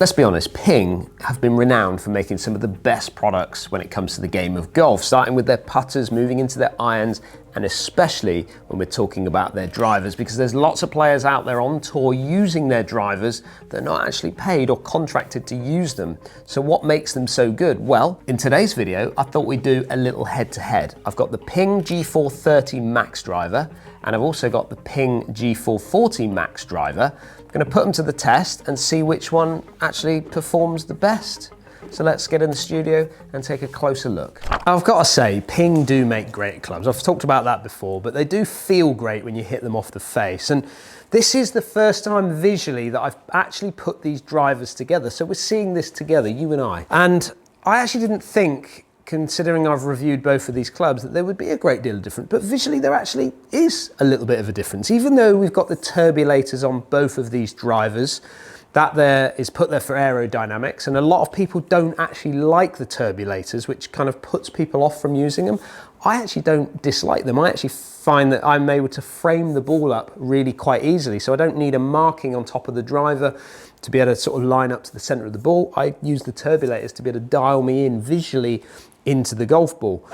Let's be honest, Ping have been renowned for making some of the best products when it comes to the game of golf, starting with their putters, moving into their irons, and especially when we're talking about their drivers, because there's lots of players out there on tour using their drivers that are not actually paid or contracted to use them. So what makes them so good? Well, in today's video, I thought we'd do a little head-to-head. I've got the Ping G430 Max driver, and I've also got the Ping G440 Max driver. I'm going to put them to the test and see which one actually performs the best. So let's get in the studio and take a closer look. I've got to say, Ping do make great clubs. I've talked about that before, but they do feel great when you hit them off the face. And this is the first time visually that I've actually put these drivers together. So we're seeing this together, you and I. And I actually didn't think, considering I've reviewed both of these clubs, that there would be a great deal of difference, but visually there actually is a little bit of a difference. Even though we've got the turbulators on both of these drivers, that there is put there for aerodynamics, and a lot of people don't actually like the turbulators, which kind of puts people off from using them. I actually don't dislike them. I actually find that I'm able to frame the ball up really quite easily, so I don't need a marking on top of the driver to be able to sort of line up to the center of the ball. I use the turbulators to be able to dial me in visually into the golf ball.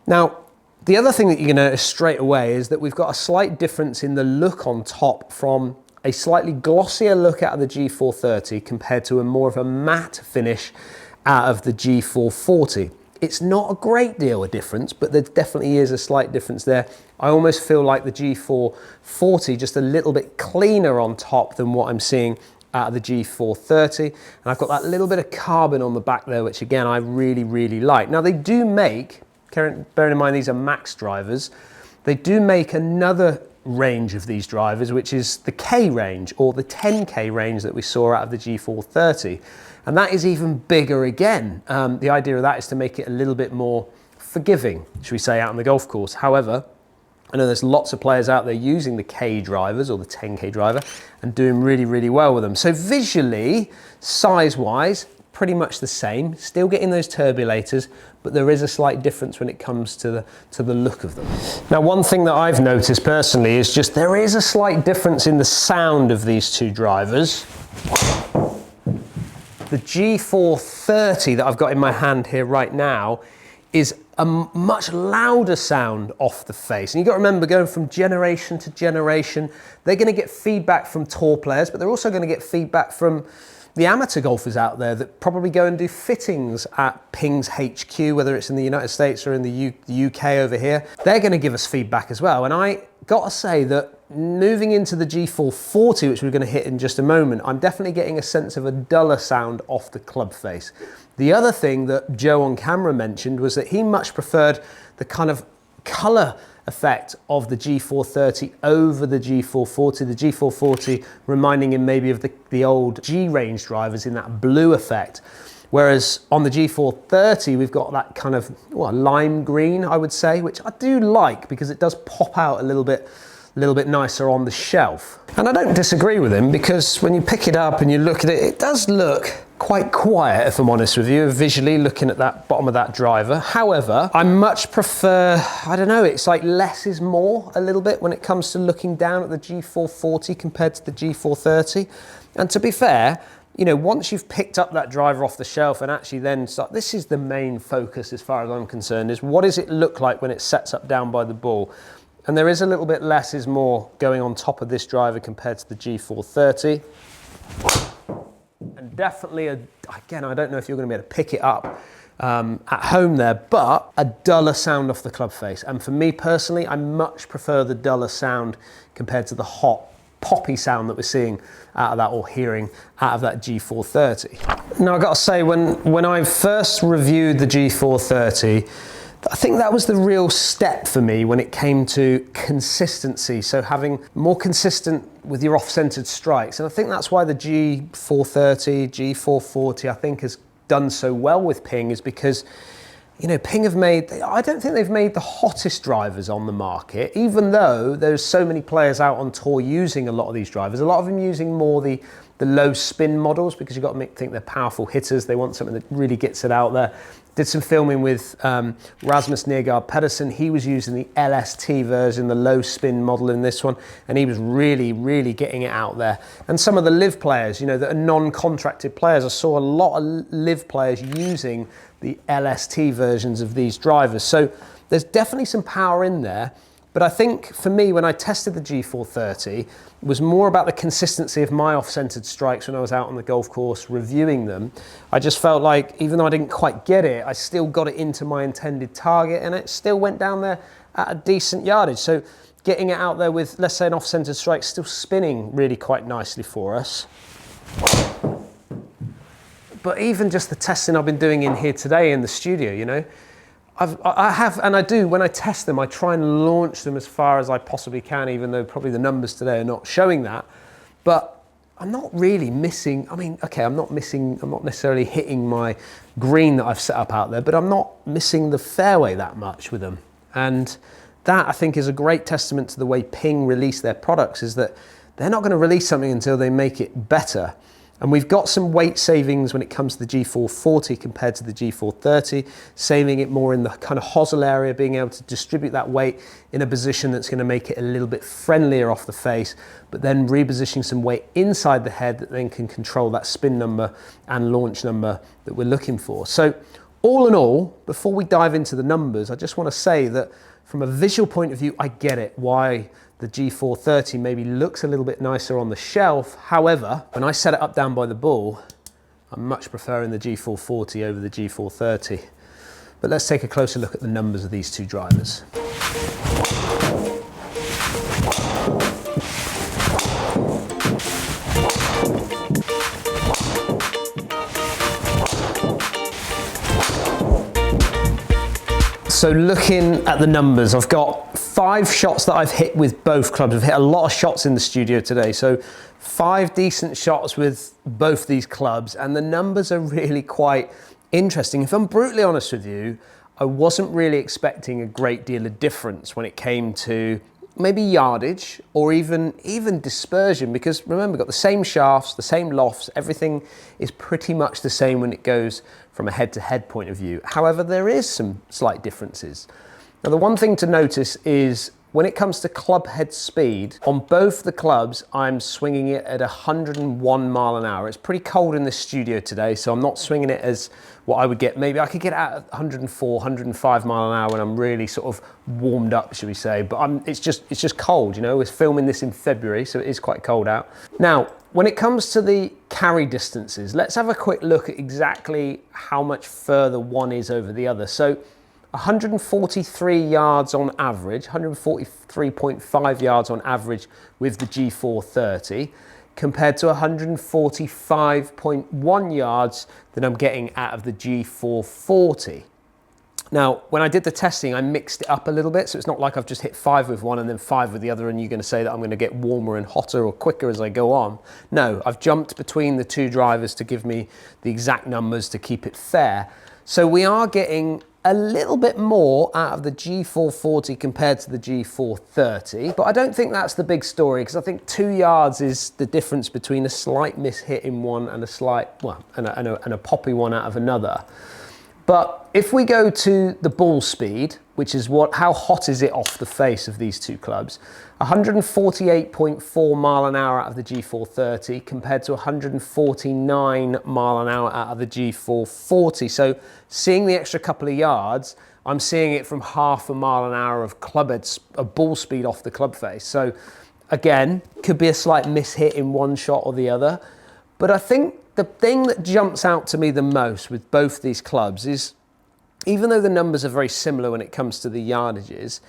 Now, the other thing that you're going to notice straight away is that we've got a slight difference in the look on top, from a slightly glossier look out of the G430 compared to a more of a matte finish out of the G440. It's not a great deal of difference, but there definitely is a slight difference there. I almost feel like the G440 just a little bit cleaner on top than what I'm seeing out of the G430, and I've got that little bit of carbon on the back there, which again I really, really like. Now they do make, bearing in mind these are Max drivers, they do make another range of these drivers, which is the K range, or the 10K range that we saw out of the G430, and that is even bigger again. The idea of that is to make it a little bit more forgiving, should we say, out on the golf course. However, I know there's lots of players out there using the K drivers or the 10K driver and doing really, really well with them. So visually, size-wise, pretty much the same, still getting those turbulators, but there is a slight difference when it comes to the look of them. Now, one thing that I've noticed personally is just there is a slight difference in the sound of these two drivers. The G430 that I've got in my hand here right now is a much louder sound off the face. And you've got to remember, going from generation to generation, they're going to get feedback from tour players, but they're also going to get feedback from the amateur golfers out there that probably go and do fittings at Ping's HQ, whether it's in the United States or in the UK over here. They're going to give us feedback as well. And I got to say that moving into the G440, which we're going to hit in just a moment, I'm definitely getting a sense of a duller sound off the club face. The other thing that Joe on camera mentioned was that he much preferred the kind of colour effect of the G430 over the G440. The G440 reminding him maybe of the old G range drivers in that blue effect. Whereas on the G430, we've got that kind of lime green, I would say, which I do like because it does pop out a little bit nicer on the shelf. And I don't disagree with him, because when you pick it up and you look at it, it does look quite quiet, if I'm honest with you, visually looking at that bottom of that driver. However, I much prefer, I don't know, it's like less is more a little bit when it comes to looking down at the G440 compared to the G430. And to be fair, you know, once you've picked up that driver off the shelf and actually then start, this is the main focus as far as I'm concerned, is what does it look like when it sets up down by the ball? And there is a little bit less is more going on top of this driver compared to the G430. And definitely, again, I don't know if you're going to be able to pick it up at home there, but a duller sound off the club face. And for me personally, I much prefer the duller sound compared to the hot, poppy sound that we're seeing out of that, or hearing out of that G430. Now, I've got to say, when I first reviewed the G430, I think that was the real step for me when it came to consistency. So having more consistent with your off-centered strikes. And I think that's why the G430, G440, I think has done so well with Ping, is because, you know, Ping have made, I don't think they've made the hottest drivers on the market, even though there's so many players out on tour using a lot of these drivers. A lot of them using more the the low spin models, because you've got to think they're powerful hitters. They want something that really gets it out there. Did some filming with Rasmus Nergaard Pedersen. He was using the LST version, the low spin model in this one, and he was really, really getting it out there. And some of the live players, you know, that are non-contracted players, I saw a lot of live players using the LST versions of these drivers. So there's definitely some power in there. But I think for me, when I tested the G430, it was more about the consistency of my off-centered strikes when I was out on the golf course reviewing them. I just felt like, even though I didn't quite get it, I still got it into my intended target, and it still went down there at a decent yardage. So getting it out there with, let's say, an off-centered strike, still spinning really quite nicely for us. But even just the testing I've been doing in here today in the studio, you know, I have, and I do, when I test them, I try and launch them as far as I possibly can, even though probably the numbers today are not showing that. But I'm not really missing, I mean, okay, I'm not necessarily hitting my green that I've set up out there, but I'm not missing the fairway that much with them. And that, I think, is a great testament to the way Ping release their products, is that they're not going to release something until they make it better. And we've got some weight savings when it comes to the G440 compared to the G430, saving it more in the kind of hosel area, being able to distribute that weight in a position that's going to make it a little bit friendlier off the face, but then repositioning some weight inside the head that then can control that spin number and launch number that we're looking for. So all in all, before we dive into the numbers, I just want to say that from a visual point of view, I get it, why the G430 maybe looks a little bit nicer on the shelf. However, when I set it up down by the ball, I'm much preferring the G440 over the G430. But let's take a closer look at the numbers of these two drivers. So looking at the numbers, I've got 5 shots that I've hit with both clubs. I've hit a lot of shots in the studio today. So 5 decent shots with both these clubs, and the numbers are really quite interesting. If I'm brutally honest with you, I wasn't really expecting a great deal of difference when it came to maybe yardage or even dispersion, because remember, we've got the same shafts, the same lofts, everything is pretty much the same when it goes from a head-to-head point of view. However, there is some slight differences. Now, the one thing to notice is when it comes to club head speed, on both the clubs, I'm swinging it at 101 mile an hour. It's pretty cold in the studio today, so I'm not swinging it as what I would get. Maybe I could get out at 104, 105 mile an hour when I'm really sort of warmed up, should we say. But it's just cold, you know. We're filming this in February, so it is quite cold out. Now, when it comes to the carry distances, let's have a quick look at exactly how much further one is over the other. So 143 yards on average, 143.5 yards on average with the G430, compared to 145.1 yards that I'm getting out of the G440. Now, when I did the testing, I mixed it up a little bit, so it's not like I've just hit 5 with one and then 5 with the other, and you're going to say that I'm going to get warmer and hotter or quicker as I go on. No, I've jumped between the two drivers to give me the exact numbers to keep it fair. So we are getting a little bit more out of the G440 compared to the G430, but I don't think that's the big story, because I think 2 yards is the difference between a slight miss hit in one and a slight, well, and a poppy one out of another. But if we go to the ball speed, which is how hot is it off the face of these two clubs, 148.4 mile an hour out of the G430 compared to 149 mile an hour out of the G440. So seeing the extra couple of yards, I'm seeing it from half a mile an hour of ball speed off the club face. So again, could be a slight miss hit in one shot or the other. But I think the thing that jumps out to me the most with both these clubs is, even though the numbers are very similar when it comes to the yardages,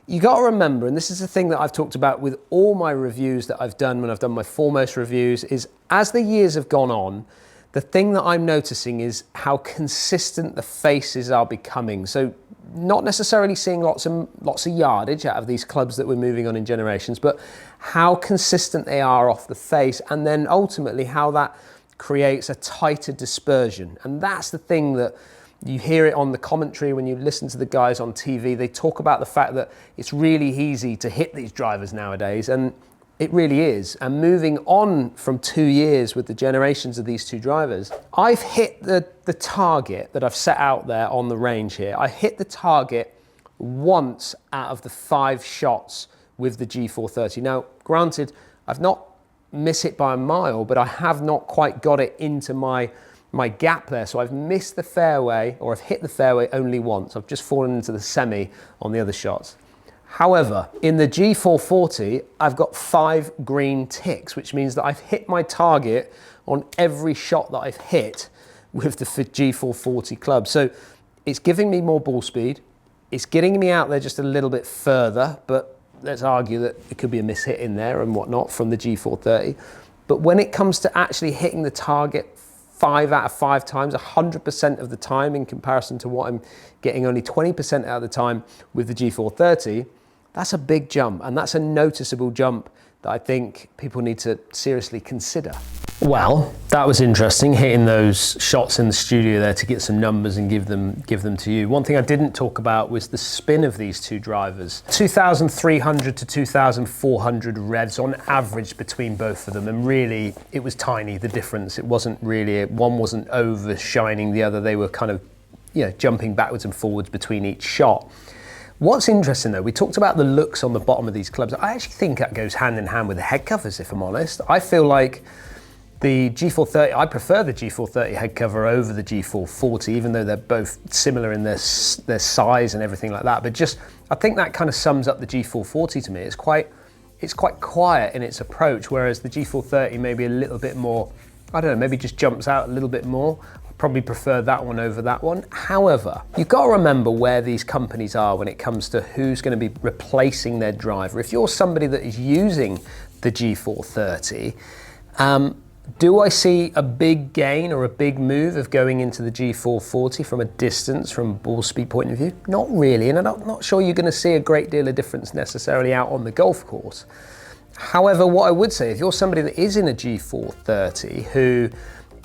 you got to remember, and this is the thing that I've talked about with all my reviews that I've done when I've done my foremost reviews, is as the years have gone on, the thing that I'm noticing is how consistent the faces are becoming. So not necessarily seeing lots of yardage out of these clubs that we're moving on in generations, but how consistent they are off the face, and then ultimately how that creates a tighter dispersion. And that's the thing that you hear it on the commentary when you listen to the guys on TV. They talk about the fact that it's really easy to hit these drivers nowadays, and It really is. And moving on from 2 years with the generations of these two drivers, I've hit the target that I've set out there on the range here. I hit the target once out of the 5 shots with the G430. Now, granted, I've not missed it by a mile, but I have not quite got it into my gap there. So I've missed the fairway, or I've hit the fairway only once. I've just fallen into the semi on the other shots. However, in the G440, I've got 5 green ticks, which means that I've hit my target on every shot that I've hit with the G440 club. So it's giving me more ball speed. It's getting me out there just a little bit further, but let's argue that it could be a miss hit in there and whatnot from the G430. But when it comes to actually hitting the target 5 out of 5 times, 100% of the time, in comparison to what I'm getting only 20% out of the time with the G430, that's a big jump, and that's a noticeable jump that I think people need to seriously consider. Well, that was interesting, hitting those shots in the studio there to get some numbers and give them to you. One thing I didn't talk about was the spin of these two drivers. 2,300 to 2,400 revs on average between both of them, and really it was tiny, the difference. It wasn't really, one wasn't overshining the other. They were kind of, you know, jumping backwards and forwards between each shot. What's interesting though, we talked about the looks on the bottom of these clubs. I actually think that goes hand in hand with the head covers, if I'm honest. I feel like the G430, I prefer the G430 head cover over the G440, even though they're both similar in their size and everything like that. But just, I think that kind of sums up the G440 to me. It's quite quiet in its approach, whereas the G430 maybe a little bit more, I don't know, maybe just jumps out a little bit more. Probably prefer that one over that one. However, you've got to remember where these companies are when it comes to who's going to be replacing their driver. If you're somebody that is using the G430, do I see a big gain or a big move of going into the G440 from a distance, from a ball speed point of view? Not really, and I'm not sure you're going to see a great deal of difference necessarily out on the golf course. However, what I would say, if you're somebody that is in a G430 who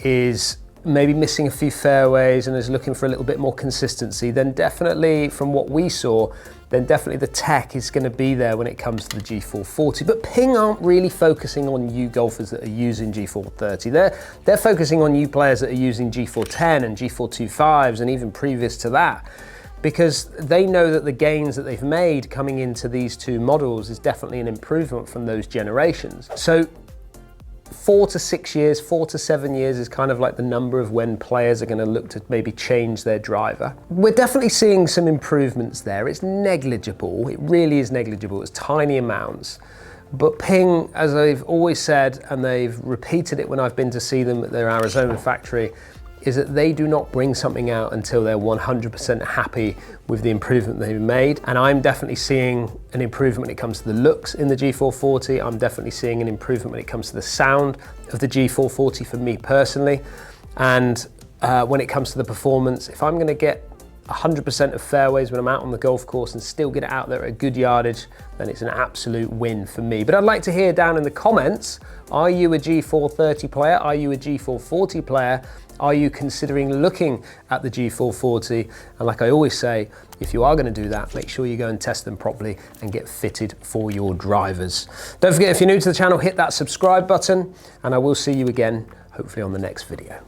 is maybe missing a few fairways and is looking for a little bit more consistency, then definitely, from what we saw, then definitely the tech is going to be there when it comes to the G440. But Ping aren't really focusing on you golfers that are using G430. They're focusing on you players that are using G410 and G425s and even previous to that, because they know that the gains that they've made coming into these two models is definitely an improvement from those generations. So 4 to 6 years, 4 to 7 years is kind of like the number of when players are going to look to maybe change their driver. We're definitely seeing some improvements there. It's negligible. It really is negligible. It's tiny amounts. But Ping, as I've always said, and they've repeated it when I've been to see them at their Arizona factory, is that they do not bring something out until they're 100% happy with the improvement they've made. And I'm definitely seeing an improvement when it comes to the looks in the G440. I'm definitely seeing an improvement when it comes to the sound of the G440 for me personally. And when it comes to the performance, if I'm gonna get 100% of fairways when I'm out on the golf course and still get it out there at a good yardage, then it's an absolute win for me. But I'd like to hear down in the comments, are you a G430 player? Are you a G440 player? Are you considering looking at the G440? And like I always say, if you are going to do that, make sure you go and test them properly and get fitted for your drivers. Don't forget, if you're new to the channel, hit that subscribe button, and I will see you again, hopefully on the next video.